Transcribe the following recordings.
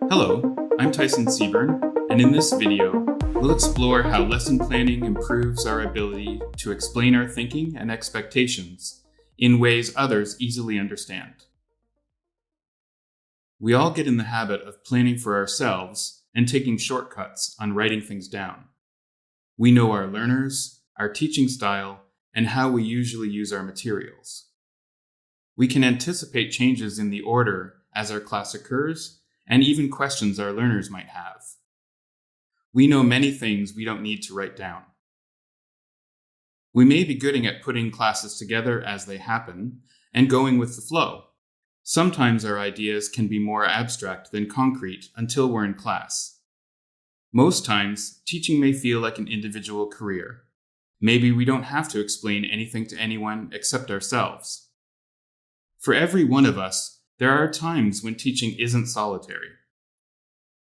Hello, I'm Tyson Seburn, and in this video, we'll explore how lesson planning improves our ability to explain our thinking and expectations in ways others easily understand. We all get in the habit of planning for ourselves and taking shortcuts on writing things down. We know our learners, our teaching style, and how we usually use our materials. We can anticipate changes in the order as our class occurs, and even questions our learners might have. We know many things we don't need to write down. We may be good at putting classes together as they happen and going with the flow. Sometimes our ideas can be more abstract than concrete until we're in class. Most times, teaching may feel like an individual career. Maybe we don't have to explain anything to anyone except ourselves. For every one of us, there are times when teaching isn't solitary.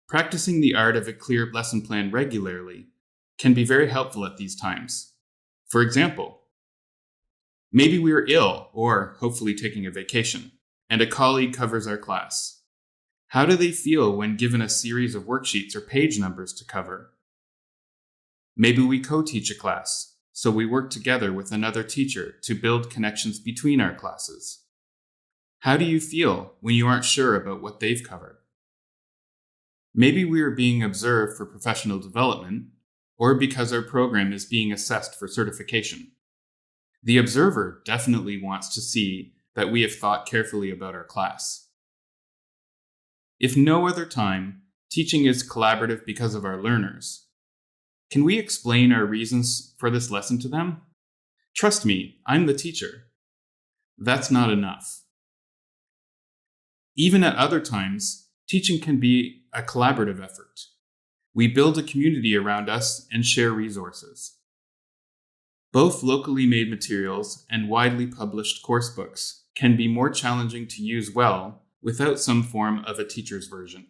Practicing the art of a clear lesson plan regularly can be very helpful at these times. For example, maybe we're ill or hopefully taking a vacation, and a colleague covers our class. How do they feel when given a series of worksheets or page numbers to cover? Maybe we co-teach a class, so we work together with another teacher to build connections between our classes. How do you feel when you aren't sure about what they've covered? Maybe we are being observed for professional development, or because our program is being assessed for certification. The observer definitely wants to see that we have thought carefully about our class. If no other time, teaching is collaborative because of our learners. Can we explain our reasons for this lesson to them? Trust me, I'm the teacher. That's not enough. Even at other times, teaching can be a collaborative effort. We build a community around us and share resources. Both locally made materials and widely published course books can be more challenging to use well without some form of a teacher's version.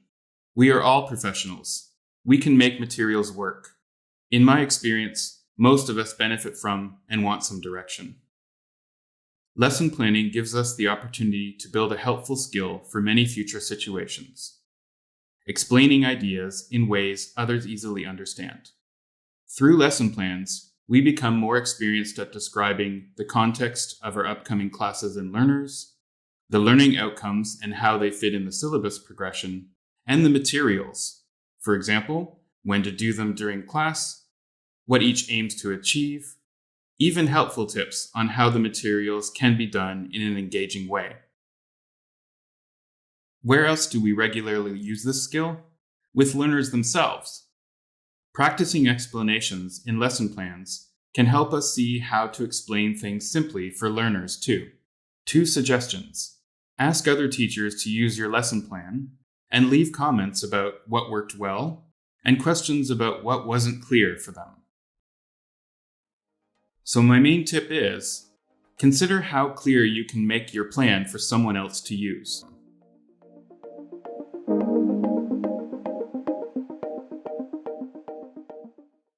We are all professionals. We can make materials work. In my experience, most of us benefit from and want some direction. Lesson planning gives us the opportunity to build a helpful skill for many future situations. Explaining ideas in ways others easily understand. Through lesson plans, we become more experienced at describing the context of our upcoming classes and learners, the learning outcomes and how they fit in the syllabus progression, and the materials. For example, when to do them during class, what each aims to achieve, even helpful tips on how the materials can be done in an engaging way. Where else do we regularly use this skill? With learners themselves. Practicing explanations in lesson plans can help us see how to explain things simply for learners too. 2 suggestions. Ask other teachers to use your lesson plan and leave comments about what worked well and questions about what wasn't clear for them. So my main tip is, consider how clear you can make your plan for someone else to use.